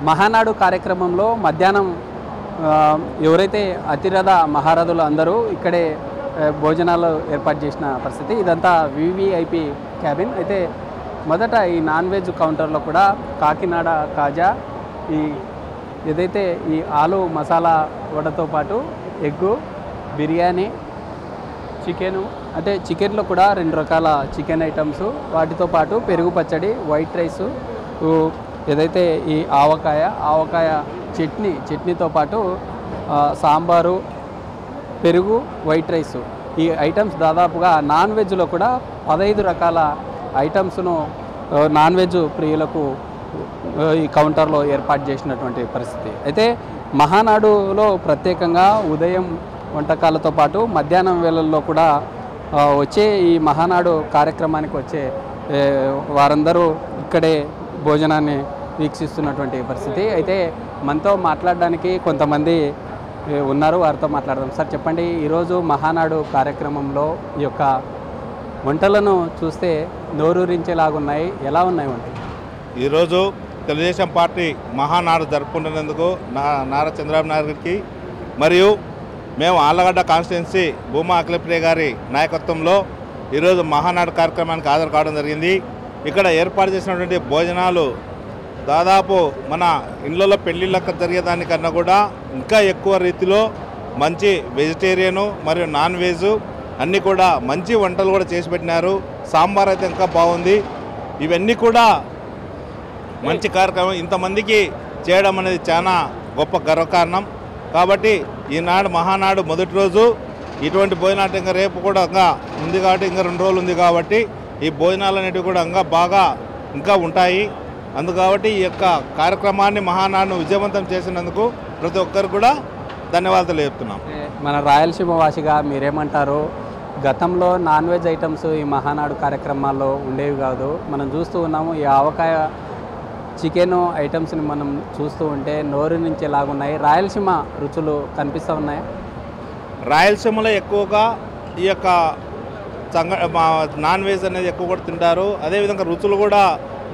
మహానాడు కార్యక్రమంలో మధ్యాహ్నం ఎవరైతే అతిరథ మహారథులు అందరూ ఇక్కడే భోజనాలు ఏర్పాటు చేసిన పరిస్థితి. ఇదంతా వివిఐపి క్యాబిన్. అయితే మొదట ఈ నాన్ వెజ్ కౌంటర్లో కూడా కాకినాడ కాజా, ఈ ఏదైతే ఈ ఆలు మసాలా వడతో పాటు ఎగ్గు, బిర్యానీ, చికెను, అంటే చికెన్లో కూడా 2 రకాల చికెన్ ఐటమ్స్, వాటితో పాటు పెరుగు పచ్చడి, వైట్ రైసు, ఏదైతే ఈ ఆవకాయ చట్నీతో పాటు సాంబారు, పెరుగు, వైట్ రైసు, ఈ ఐటమ్స్ దాదాపుగా నాన్ వెజ్లో కూడా 15 రకాల ఐటమ్స్ను నాన్ వెజ్ ప్రియులకు ఈ కౌంటర్లో ఏర్పాటు చేసినటువంటి పరిస్థితి. అయితే మహానాడులో ప్రత్యేకంగా ఉదయం వంటకాలతో పాటు మధ్యాహ్నం వేళల్లో కూడా వచ్చే ఈ మహానాడు కార్యక్రమానికి వచ్చే వారందరూ ఇక్కడే భోజనాన్ని వీక్షిస్తున్నటువంటి పరిస్థితి. అయితే మనతో మాట్లాడడానికి కొంతమంది ఉన్నారు, వారితో మాట్లాడదాం. సార్ చెప్పండి, ఈరోజు మహానాడు కార్యక్రమంలో ఈ యొక్క వంటలను చూస్తే నోరూరించేలాగున్నాయి, ఎలా ఉన్నాయి వంటలు? ఈరోజు తెలుగుదేశం పార్టీ మహానాడు జరుపుకుంటున్నందుకు నారా చంద్రబాబు నాయుడు గారికి మరియు మేము ఆళ్లగడ్డ కాన్స్టిట్యున్సీ భూమా అఖిలప్రియ గారి నాయకత్వంలో ఈరోజు మహానాడు కార్యక్రమానికి హాజరు కావడం జరిగింది. ఇక్కడ ఏర్పాటు చేసినటువంటి భోజనాలు దాదాపు మన ఇళ్లలో పెళ్లిళ్ళకు జరిగేదానికన్నా కూడా ఇంకా ఎక్కువ రీతిలో మంచి వెజిటేరియను మరియు నాన్ వెజ్ అన్నీ కూడా మంచి వంటలు కూడా చేసి పెట్టినారు. సాంబార్ అయితే ఇంకా బాగుంది. ఇవన్నీ కూడా మంచి కార్యక్రమం. ఇంతమందికి చేయడం అనేది చాలా గొప్ప గర్వకారణం. కాబట్టి ఈనాడు మహానాడు మొదటి రోజు ఇటువంటి భోజనాలు ఇంకా రేపు కూడా ఇంకా ఉంది కాబట్టి ఇంకా 2 రోజులు ఉంది కాబట్టి ఈ భోజనాలు అనేటివి కూడా ఇంకా ఉంటాయి. అందుకాబట్టి ఈ యొక్క కార్యక్రమాన్ని మహానాడును విజయవంతం చేసినందుకు ప్రతి ఒక్కరు కూడా ధన్యవాదాలు చెప్తున్నాం. మన రాయలసీమ వాసిగా మీరేమంటారు? గతంలో నాన్ వెజ్ ఐటమ్స్ ఈ మహానాడు కార్యక్రమాల్లో ఉండేవి కాదు. మనం చూస్తూ ఉన్నాము, ఈ ఆవకాయ చికెను ఐటమ్స్ని మనం చూస్తూ ఉంటే నోరు నుంచి ఎలాగున్నాయి. రాయలసీమ రుచులు కనిపిస్తూ ఉన్నాయి. రాయలసీమలో ఎక్కువగా ఈ యొక్క నాన్ వెజ్ అనేది ఎక్కువ కూడా తింటారు. అదేవిధంగా రుచులు కూడా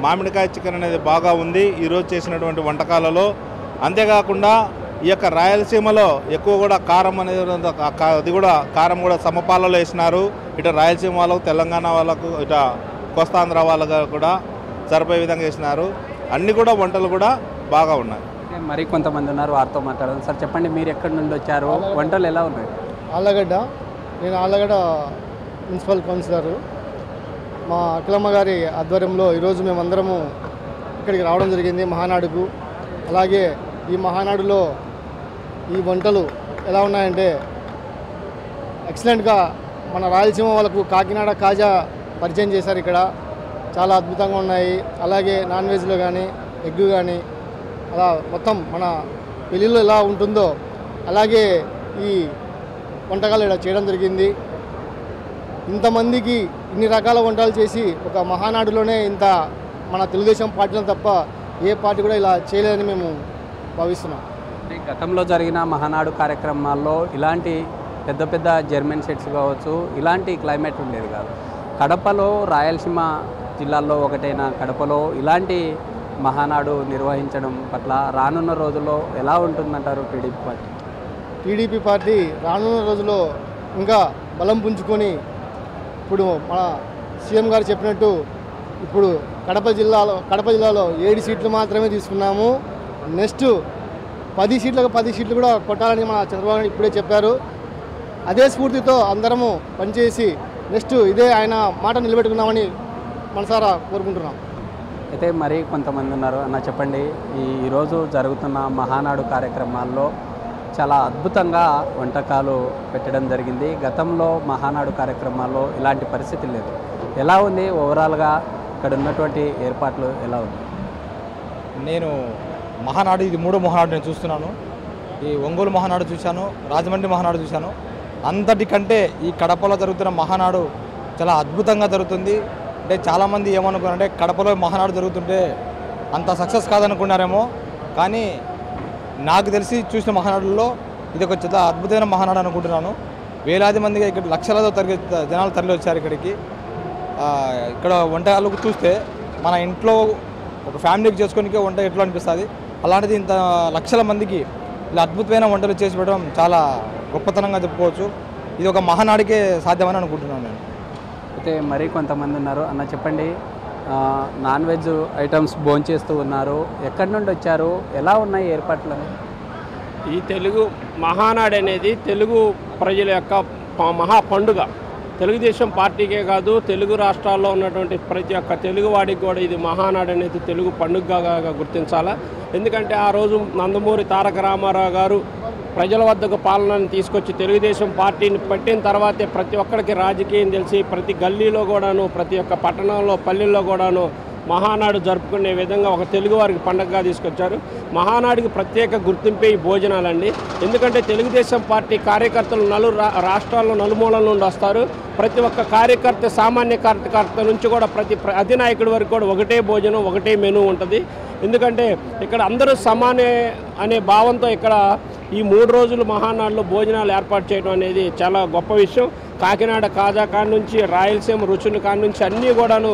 మామిడికాయ చికెన్ అనేది బాగా ఉంది ఈరోజు చేసినటువంటి వంటకాలలో. అంతేకాకుండా ఈ యొక్క రాయలసీమలో ఎక్కువ కూడా కారం అనేది అది కూడా కారం కూడా సమపాలలో వేసినారు. ఇటు రాయలసీమ వాళ్ళకు, తెలంగాణ వాళ్ళకు, ఇటు కోస్తాంధ్ర వాళ్ళకు కూడా సరిపోయే విధంగా వేసినారు. అన్నీ కూడా వంటలు కూడా బాగా ఉన్నాయి. మరి కొంతమంది ఉన్నారు, వారితో మాట్లాడదాం. సార్ చెప్పండి, మీరు ఎక్కడి నుండి వచ్చారు? వంటలు ఎలా ఉన్నాయి? ఆళ్ళగడ్డ. నేను ఆళ్ళగడ్డ మున్సిపల్ కౌన్సిలరు. మా అఖిలమ్మ గారి ఆధ్వర్యంలో ఈరోజు మేమందరము ఇక్కడికి రావడం జరిగింది మహానాడుకు. అలాగే ఈ మహానాడులో ఈ వంటలు ఎలా ఉన్నాయంటే ఎక్సలెంట్గా మన రాయలసీమ వాళ్ళకు కాకినాడ కాజా పరిచయం చేశారు. ఇక్కడ చాలా అద్భుతంగా ఉన్నాయి. అలాగే నాన్ వెజ్లో కానీ ఎగ్ కానీ అలా మొత్తం మన పెళ్ళిలో ఎలా ఉంటుందో అలాగే ఈ వంటకాలు ఇక్కడ చేయడం జరిగింది. ఇంతమందికి ఇన్ని రకాల వంటలు చేసి ఒక మహానాడులోనే ఇంత మన తెలుగుదేశం పార్టీలో తప్ప ఏ పార్టీ కూడా ఇలా చేయలేదని మేము భావిస్తున్నాం. గతంలో జరిగిన మహానాడు కార్యక్రమాల్లో ఇలాంటి పెద్ద పెద్ద జర్మన్ సెట్స్ కావచ్చు, ఇలాంటి క్లైమేట్ ఉండేది కాదు. కడపలో, రాయలసీమ జిల్లాల్లో ఒకటైన కడపలో ఇలాంటి మహానాడు నిర్వహించడం పట్ల రానున్న రోజుల్లో ఎలా ఉంటుందంటారు టీడీపీ పార్టీ? టీడీపీ పార్టీ రానున్న రోజుల్లో ఇంకా బలం పుంజుకొని ఇప్పుడు మన సీఎం గారు చెప్పినట్టు ఇప్పుడు కడప జిల్లాలో 7 సీట్లు మాత్రమే తీసుకున్నాము. నెక్స్ట్ 10 సీట్లకు 10 సీట్లు కూడా కొట్టాలని మన చంద్రబాబు నాయుడు ఇప్పుడే చెప్పారు. అదే స్ఫూర్తితో అందరము పనిచేసి నెక్స్ట్ ఇదే ఆయన మాట నిలబెట్టుకుందామని మనసారా కోరుకుంటున్నాం. అయితే మరి కొంతమంది ఉన్నారు. అన్న చెప్పండి, ఈరోజు జరుగుతున్న మహానాడు కార్యక్రమాల్లో చాలా అద్భుతంగా వంటకాలు పెట్టడం జరిగింది. గతంలో మహానాడు కార్యక్రమాల్లో ఇలాంటి పరిస్థితి లేదు. ఎలా ఉంది ఓవరాల్గా ఇక్కడ ఉన్నటువంటి ఏర్పాట్లు ఎలా ఉంది? నేను మహానాడు ఇది 3వ మహానాడు నేను చూస్తున్నాను. ఈ ఒంగోలు మహానాడు చూశాను, రాజమండ్రి మహానాడు చూశాను. అంతటికంటే ఈ కడపలో జరుగుతున్న మహానాడు చాలా అద్భుతంగా జరుగుతుంది. అంటే చాలామంది ఏమనుకున్నారంటే కడపలో మహానాడు జరుగుతుంటే అంత సక్సెస్ కాదనుకున్నారేమో, కానీ నాకు తెలిసి చూసిన మహానాడుల్లో ఇది ఒక చాలా అద్భుతమైన మహానాడు అనుకుంటున్నాను. వేలాది మందిగా ఇక్కడ లక్షలతో జనాలు తరలి వచ్చారు ఇక్కడికి. ఇక్కడ వంటకాలు చూస్తే మన ఇంట్లో ఒక ఫ్యామిలీకి చేసుకోనికే వంట ఎట్లా అనిపిస్తుంది. అలాంటిది ఇంత లక్షల మందికి ఇలా అద్భుతమైన వంటలు చేసి పెట్టడం చాలా గొప్పతనంగా చెప్పుకోవచ్చు. ఇది ఒక మహానాడికే సాధ్యమని అనుకుంటున్నాను నేను. అయితే మరి కొంతమంది ఉన్నారు. అన్న చెప్పండి, నాన్ వెజ్ ఐటమ్స్ భోంచేస్తూ ఉన్నారు, ఎక్కడి నుండి వచ్చారు, ఎలా ఉన్నాయి ఏర్పాట్లు? ఈ తెలుగు మహానాడు అనేది తెలుగు ప్రజల యొక్క మహా పండుగ. తెలుగుదేశం పార్టీకే కాదు, తెలుగు రాష్ట్రాల్లో ఉన్నటువంటి ప్రతి ఒక్క తెలుగువాడికి కూడా ఇది మహానాడు అనేది తెలుగు పండుగగా గుర్తించాలా. ఎందుకంటే ఆ రోజు నందమూరి తారక రామారావు గారు ప్రజల వద్దకు పాలనను తీసుకొచ్చి తెలుగుదేశం పార్టీని పెట్టిన తర్వాతే ప్రతి ఒక్కరికి రాజకీయం తెలిసి ప్రతి గల్లీలో కూడాను, ప్రతి ఒక్క పట్టణంలో పల్లెల్లో కూడాను మహానాడు జరుపుకునే విధంగా ఒక తెలుగువారికి పండుగగా తీసుకొచ్చారు. మహానాడికి ప్రత్యేక గుర్తింపే ఈ భోజనాలండి. ఎందుకంటే తెలుగుదేశం పార్టీ కార్యకర్తలు రాష్ట్రాల్లో నలుమూలల నుండి వస్తారు. ప్రతి ఒక్క కార్యకర్త, సామాన్య కార్యకర్త నుంచి కూడా ప్రతి అధినాయకుడి వరకు కూడా ఒకటే భోజనం, ఒకటే మెనూ ఉంటుంది. ఎందుకంటే ఇక్కడ అందరూ సమానే అనే భావంతో ఇక్కడ ఈ 3 రోజులు మహానాడులో భోజనాలు ఏర్పాటు చేయడం అనేది చాలా గొప్ప విషయం. కాకినాడ కాజా కాడ నుంచి రాయలసీమ రుచుల కాడ నుంచి అన్నీ కూడాను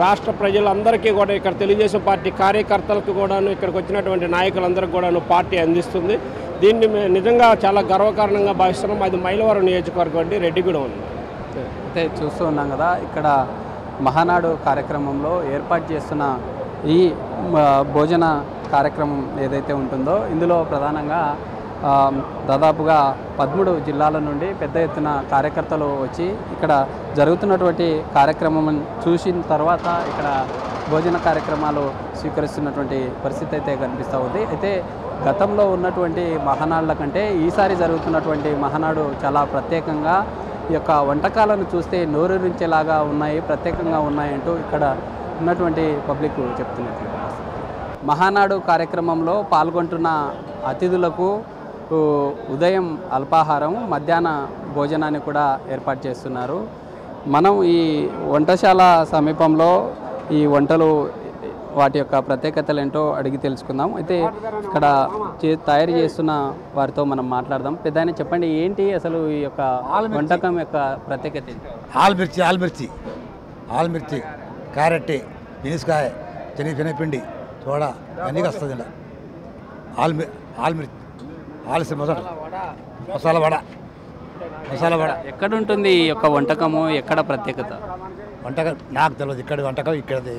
రాష్ట్ర ప్రజలందరికీ కూడా ఇక్కడ తెలుగుదేశం పార్టీ కార్యకర్తలకు కూడాను ఇక్కడికి వచ్చినటువంటి నాయకులందరికీ కూడాను పార్టీ అందిస్తుంది. దీన్ని నిజంగా చాలా గర్వకారణంగా భావిస్తున్నాం. అది మైలవరం నియోజకవర్గం అండి, రెడ్డిగూడెం ఉంది. అయితే చూస్తూ ఉన్నాం కదా, ఇక్కడ మహానాడు కార్యక్రమంలో ఏర్పాటు చేస్తున్న ఈ భోజన కార్యక్రమం ఏదైతే ఉంటుందో ఇందులో ప్రధానంగా దాదాపుగా 13 జిల్లాల నుండి పెద్ద ఎత్తున కార్యకర్తలు వచ్చి ఇక్కడ జరుగుతున్నటువంటి కార్యక్రమం చూసిన తర్వాత ఇక్కడ భోజన కార్యక్రమాలు స్వీకరిస్తున్నటువంటి పరిస్థితి అయితే కనిపిస్తూ ఉంది. అయితే గతంలో ఉన్నటువంటి మహానాడుల కంటే ఈసారి జరుగుతున్నటువంటి మహానాడు చాలా ప్రత్యేకంగా ఈ యొక్క వంటకాలను చూస్తే నోరూరించేలాగా ఉన్నాయి, ప్రత్యేకంగా ఉన్నాయంటూ ఇక్కడ ఉన్నటువంటి పబ్లిక్ చెప్తున్నట్లు. మహానాడు కార్యక్రమంలో పాల్గొంటున్న అతిథులకు ఉదయం అల్పాహారం, మధ్యాహ్న భోజనాన్ని కూడా ఏర్పాటు చేస్తున్నారు. మనం ఈ వంటశాల సమీపంలో ఈ వంటలు వాటి యొక్క ప్రత్యేకతలు ఏంటో అడిగి తెలుసుకుందాం. అయితే ఇక్కడ తయారు చేస్తున్న వారితో మనం మాట్లాడదాం. పెద్దాయన చెప్పండి, ఏంటి అసలు ఈ యొక్క వంటకం యొక్క ప్రత్యేకత? ఆల్మిర్చి, క్యారెట్, బీన్స్కాయ, శనగపిండి, సోడా అన్నీ వస్తుంది. ఆల్మిర్చి, మసాలా వడ. ఎక్కడ ఉంటుంది ఈ యొక్క వంటకము, ఎక్కడ ప్రత్యేకత? వంటకం నాకు తెలియదు. ఇక్కడ వంటకం ఇక్కడది,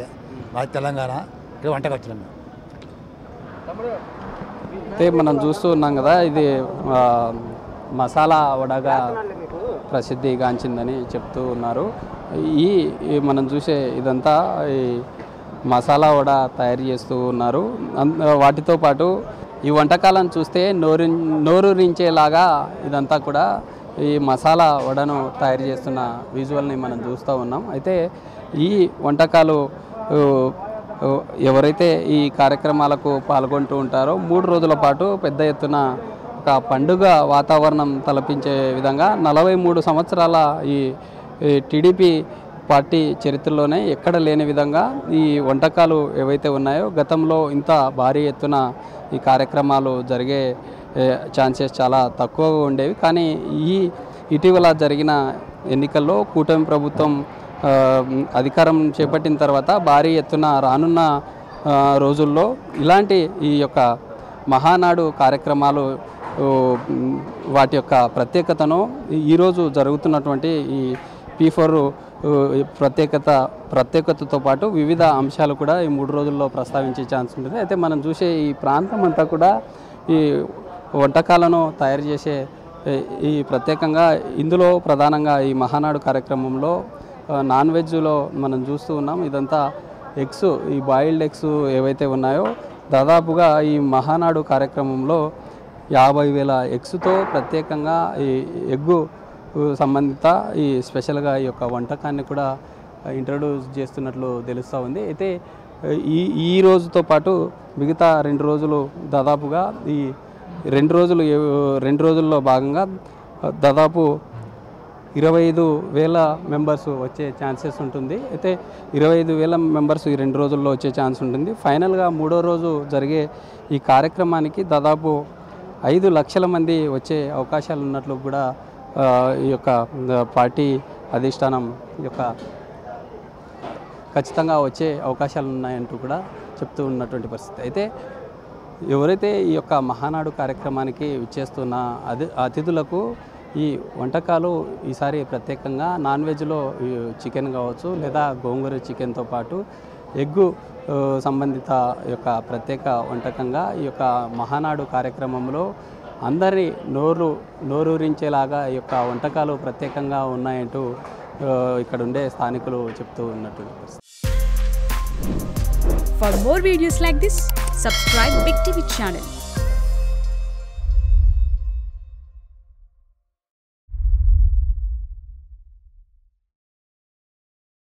మాది తెలంగాణ, ఇక్కడ వంటకం వచ్చినాం. అయితే మనం చూస్తూ ఉన్నాం కదా, ఇది మసాలా వడగా ప్రసిద్ధిగాంచిందని చెప్తూ ఉన్నారు. ఈ మనం చూసే ఇదంతా ఈ మసాలా వడ తయారు చేస్తూ ఉన్నారు. వాటితో పాటు ఈ వంటకాలను చూస్తే నోరూరించేలాగా ఇదంతా కూడా ఈ మసాలా వడను తయారు చేస్తున్న విజువల్ని మనం చూస్తూ ఉన్నాం. అయితే ఈ వంటకాలు ఎవరైతే ఈ కార్యక్రమాలకు పాల్గొంటూ ఉంటారో 3 రోజుల పాటు పెద్ద ఎత్తున ఒక పండుగ వాతావరణం తలపించే విధంగా 43 సంవత్సరాల ఈ టీడీపీ పార్టీ చరిత్రలోనే ఎక్కడ లేని విధంగా ఈ వంటకాలు ఏవైతే ఉన్నాయో గతంలో ఇంత భారీ ఎత్తున ఈ కార్యక్రమాలు జరిగే ఛాన్సెస్ చాలా తక్కువగా ఉండేవి. కానీ ఇటీవల జరిగిన ఎన్నికల్లో కూటమి ప్రభుత్వం అధికారం చేపట్టిన తర్వాత భారీ ఎత్తున రానున్న రోజుల్లో ఇలాంటి ఈ యొక్క మహానాడు కార్యక్రమాలు వాటి యొక్క ప్రత్యేకతను ఈరోజు జరుగుతున్నటువంటి ఈ P4 ప్రత్యేకతతో పాటు వివిధ అంశాలు కూడా ఈ 3 రోజుల్లో ప్రస్తావించే ఛాన్స్ ఉంటుంది. అయితే మనం చూసే ఈ ప్రాంతం అంతా కూడా ఈ వంటకాలను తయారు చేసే ఈ ప్రత్యేకంగా ఇందులో ప్రధానంగా ఈ మహానాడు కార్యక్రమంలో నాన్ వెజ్లో మనం చూస్తూ ఉన్నాం. ఇదంతా ఎగ్స్, ఈ బాయిల్డ్ ఎగ్స్ ఏవైతే ఉన్నాయో దాదాపుగా ఈ మహానాడు కార్యక్రమంలో 50,000 ఎగ్స్తో ప్రత్యేకంగా ఈ ఎగ్గు సంబంధిత ఈ స్పెషల్గా ఈ యొక్క వంటకాన్ని కూడా ఇంట్రడ్యూస్ చేస్తున్నట్లు తెలుస్తూ ఉంది. అయితే ఈ రోజుతో పాటు మిగతా 2 రోజులు దాదాపుగా ఈ 2 రోజుల్లో భాగంగా దాదాపు 25,000 మెంబర్స్ వచ్చే ఛాన్సెస్ ఉంటుంది. అయితే 25,000 మెంబర్స్ ఈ 2 రోజుల్లో వచ్చే ఛాన్స్ ఉంటుంది. ఫైనల్గా 3వ రోజు జరిగే ఈ కార్యక్రమానికి దాదాపు 5 లక్షల మంది వచ్చే అవకాశాలు ఉన్నట్లు కూడా ఈ యొక్క పార్టీ అధిష్టానం యొక్క ఖచ్చితంగా వచ్చే అవకాశాలు ఉన్నాయంటూ కూడా చెప్తూ ఉన్నటువంటి పరిస్థితి. అయితే ఎవరైతే ఈ యొక్క మహానాడు కార్యక్రమానికి విచ్చేస్తున్న అతిథులకు ఈ వంటకాలు ఈసారి ప్రత్యేకంగా నాన్ వెజ్లో చికెన్ కావచ్చు లేదా గోంగూర చికెన్తో పాటు ఎగ్గు సంబంధిత యొక్క ప్రత్యేక వంటకంగా ఈ యొక్క మహానాడు కార్యక్రమంలో అందరి నోరూరించేలాగా ఈ యొక్క వంటకాలు ప్రత్యేకంగా ఉన్నాయంటూ ఇక్కడ ఉండే స్థానికులు చెప్తూ ఉన్నట్టు. For more videos like this, subscribe Big TV channel.